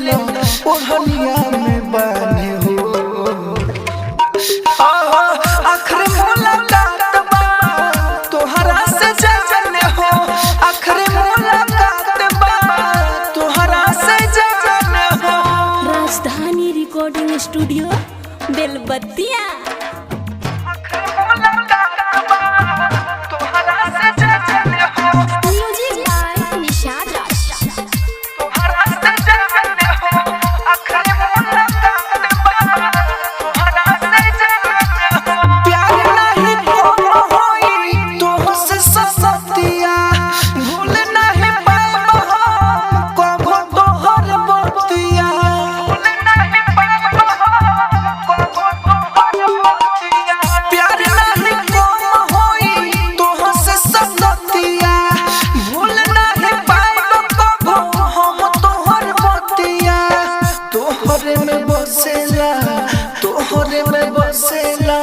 लो ओढ़निया में बांधे हो। आखिरी मुलाकात बा तोहरा से जाने हो, आखिरी मुलाकात बा तोहरा से जाने हो। राजधानी रिकॉर्डिंग स्टूडियो बेलबत्तिया। तोहरे में बसेला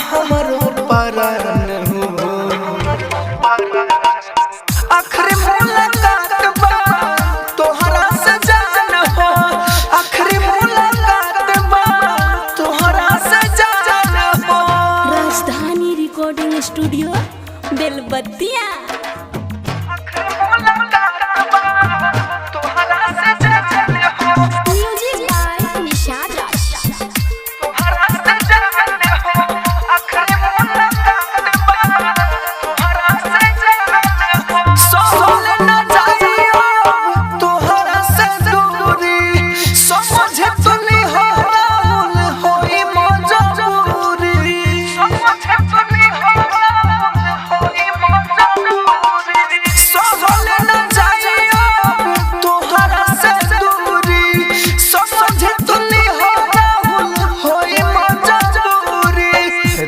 हमारो परान हो। आखिरी मुलाकात बा तोहरा से जान हो, आखिरी मुलाकात बा तोहरा से जान हो। राजधानी रिकॉर्डिंग स्टूडियो बेलबत्तिया।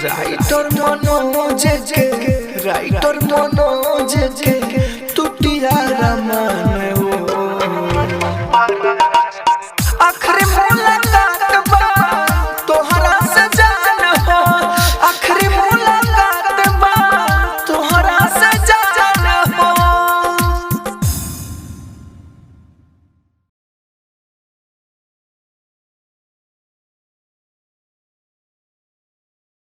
राइटर मनोज के, राइटर मनोज